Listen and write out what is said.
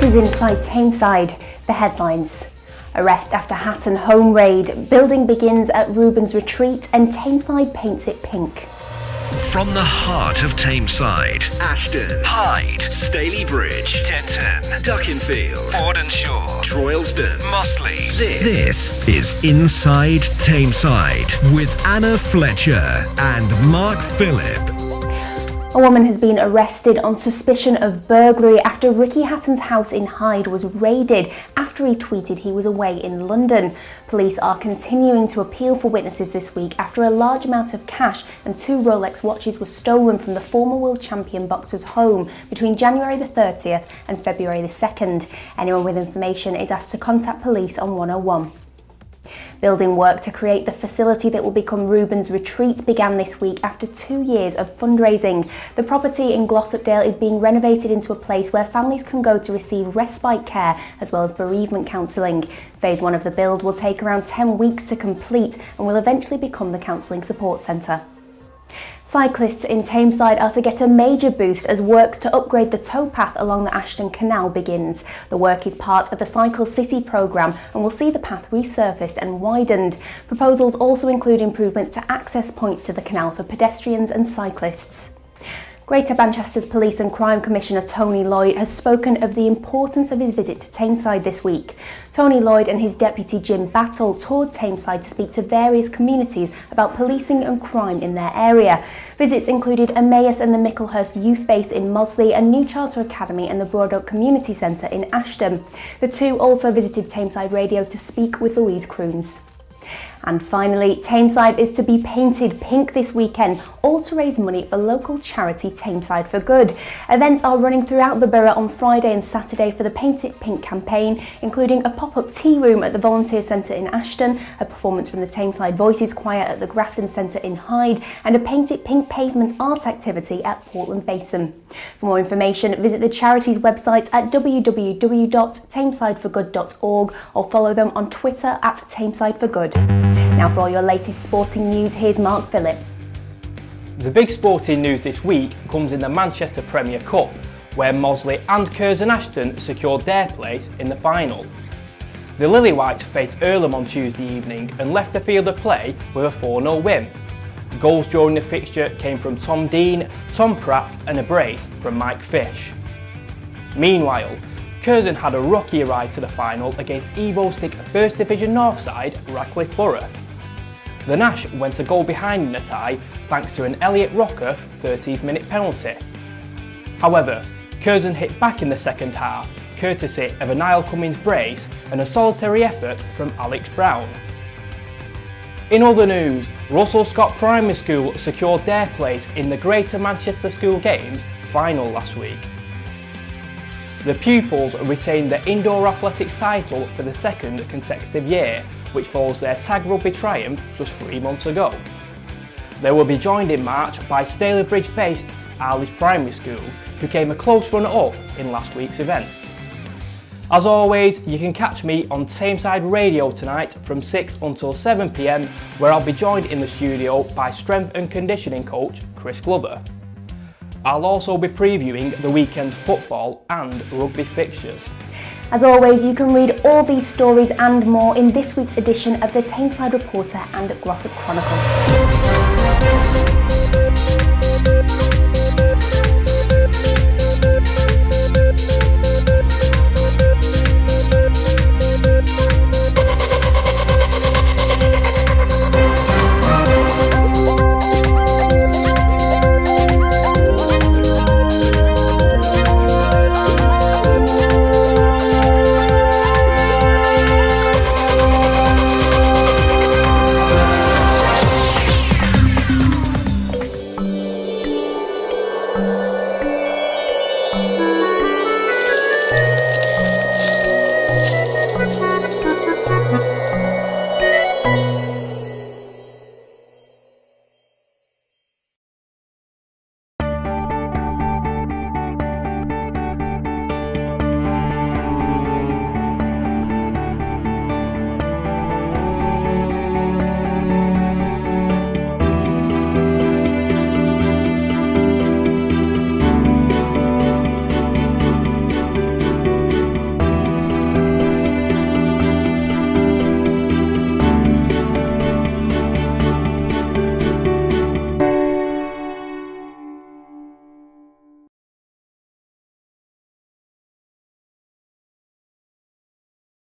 is inside Tameside. The headlines. Arrest after Hatton home raid. Building begins at Reuben's retreat and Tameside paints it pink. From the heart of Tameside, Ashton, Hyde, Staley Bridge, Denton, Duckenfield, Bordenshaw, Droylsden, Mossley. This is Inside Tameside with Anna Fletcher and Mark Phillip. A woman has been arrested on suspicion of burglary after Ricky Hatton's house in Hyde was raided after he tweeted he was away in London. Police are continuing to appeal for witnesses this week after a large amount of cash and 2 Rolex watches were stolen from the former world champion boxer's home between January the 30th and February the 2nd. Anyone with information is asked to contact police on 101. Building work to create the facility that will become Reuben's retreat began this week after 2 years of fundraising. The property in Glossopdale is being renovated into a place where families can go to receive respite care as well as bereavement counselling. Phase 1 of the build will take around 10 weeks to complete and will eventually become the counselling support centre. Cyclists in Tameside are to get a major boost as works to upgrade the towpath along the Ashton Canal begins. The work is part of the Cycle City programme and will see the path resurfaced and widened. Proposals also include improvements to access points to the canal for pedestrians and cyclists. Greater Manchester's Police and Crime Commissioner Tony Lloyd has spoken of the importance of his visit to Tameside this week. Tony Lloyd and his deputy Jim Battle toured Tameside to speak to various communities about policing and crime in their area. Visits included Emmaus and the Micklehurst Youth Base in Mossley, a new charter academy and the Broadoak Community Centre in Ashton. The two also visited Tameside Radio to speak with Louise Crooms. And finally, Tameside is to be painted pink this weekend, all to raise money for local charity Tameside for Good. Events are running throughout the borough on Friday and Saturday for the Paint It Pink campaign, including a pop-up tea room at the Volunteer Centre in Ashton, a performance from the Tameside Voices Choir at the Grafton Centre in Hyde, and a Paint It Pink pavement art activity at Portland Basin. For more information, visit the charity's website at www.tamesideforgood.org or follow them on Twitter at Tamesideforgood. Now for all your latest sporting news, here's Mark Phillip. The big sporting news this week comes in the Manchester Premier Cup, where Mossley and Curzon Ashton secured their place in the final. The Lily-Whites faced Earlham on Tuesday evening and left the field of play with a 4-0 win. Goals during the fixture came from Tom Dean, Tom Pratt and a brace from Mike Fish. Meanwhile, Curzon had a rocky ride to the final against Evo Stick First Division North side Radcliffe Borough. The Nash went a goal behind in the tie thanks to an Elliot Rocker 13th minute penalty. However, Curzon hit back in the second half, courtesy of a Niall Cummins brace and a solitary effort from Alex Brown. In other news, Russell Scott Primary School secured their place in the Greater Manchester School Games final last week. The pupils retained the indoor athletics title for the second consecutive year, which follows their tag rugby triumph just 3 months ago. They will be joined in March by Staley Bridge based Arley's Primary School, who came a close runner-up in last week's event. As always, you can catch me on Tameside Radio tonight from 6 until 7 PM, where I'll be joined in the studio by strength and conditioning coach Chris Glover. I'll also be previewing the weekend's football and rugby fixtures. As always, you can read all these stories and more in this week's edition of the Tameside Reporter and Glossop Chronicle. Thank you.